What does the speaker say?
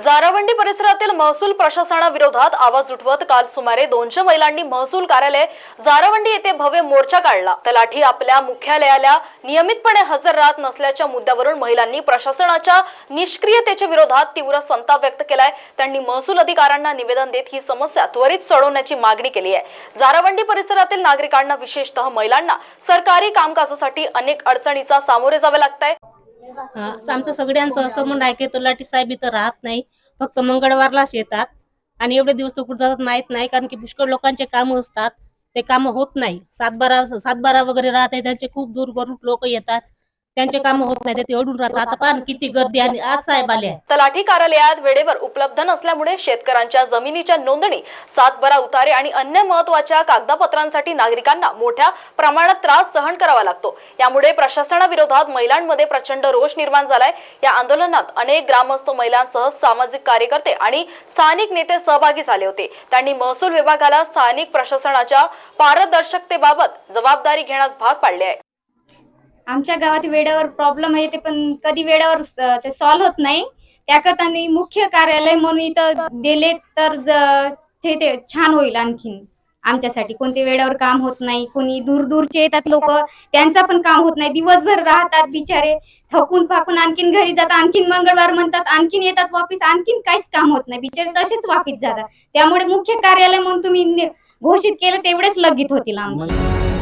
जारावंडी परिसरातील महसूल प्रशासनाविरोधात आवाज उठवत काल सुमारे 200 महिलांनी महसूल कार्यालय जारावंडी येथे भव्य मोर्चा काढला। तलाठी आपल्या मुख्यालयाला नियमितपणे हजर राहत नसल्याच्या मुद्द्यावरून महिलांनी प्रशासनाच्या निष्क्रियतेच्या विरोधात तीव्र संताप व्यक्त केलाय। त्यांनी महसूल अधिकाऱ्यांना निवेदन देत ही समस्या त्वरित सोडवण्याची मागणी केली आहे। जारावंडी परिसरातील नागरिकांना विशेषतः महिलांना सरकारी कामकाजासाठी अनेक अडचणींचा सामोरे जावे लागतंय। आमचं सगळ्यांचं असं म्हणणं आहे की तलाठी साहेब इथं राहत नाही, फक्त मंगळवारलाच येतात आणि एवढे दिवस तो कुठं जातात माहित नाही, कारण की पुष्कळ लोकांचे कामं असतात, ते कामं होत नाही। सातबारा वगैरे राहते, त्यांचे खूप दूरवरून लोक येतात, त्यांचे कामं होत नाही, ते अडून राहतात। आता पाहन किती गर्दी आणि आज साहेब आले आहेत। तलाठी कार्यालयात वेळेवर उपलब्ध नसल्यामुळे शेतकऱ्यांच्या जमिनीच्या नोंदणी, सातबारा उतारे आणि अन्य महत्त्वाच्या कागदपत्रांसाठी नागरिकांना मोठ्या प्रमाणात त्रास सहन करावा लागतो। यामुळे प्रशासनाविरोधात महिलांमध्ये प्रचंड रोष निर्माण झालाय। या आंदोलनात अनेक ग्रामस्थ, महिलांसह सामाजिक कार्यकर्ते आणि स्थानिक नेते सहभागी झाले होते। त्यांनी महसूल विभागाला स्थानिक प्रशासनाच्या पारदर्शकतेबाबत जबाबदारी घेण्यास भाग पाडले आहे। आमच्या गावात वेळेवर प्रॉब्लेम आहे, ते पण कधी वेळेवर ते सॉल्व्ह होत नाही। त्याकरता मुख्य कार्यालय म्हणून इथं दिले तर ते छान होईल। आणखीन आमच्यासाठी कोणते वेळेवर काम होत नाही, कोणी दूरचे येतात लोक, त्यांचं पण काम होत नाही, दिवसभर राहतात बिचारे, थकून फाकून आणखीन घरी जातात, आणखीन मंगळवार म्हणतात, आणखीन येतात वापिस, आणखीन काहीच काम होत नाही, बिचारे तसेच वापिस जातात। त्यामुळे मुख्य कार्यालय म्हणून तुम्ही घोषित केलं तेवढेच लगीत होतील आमचं।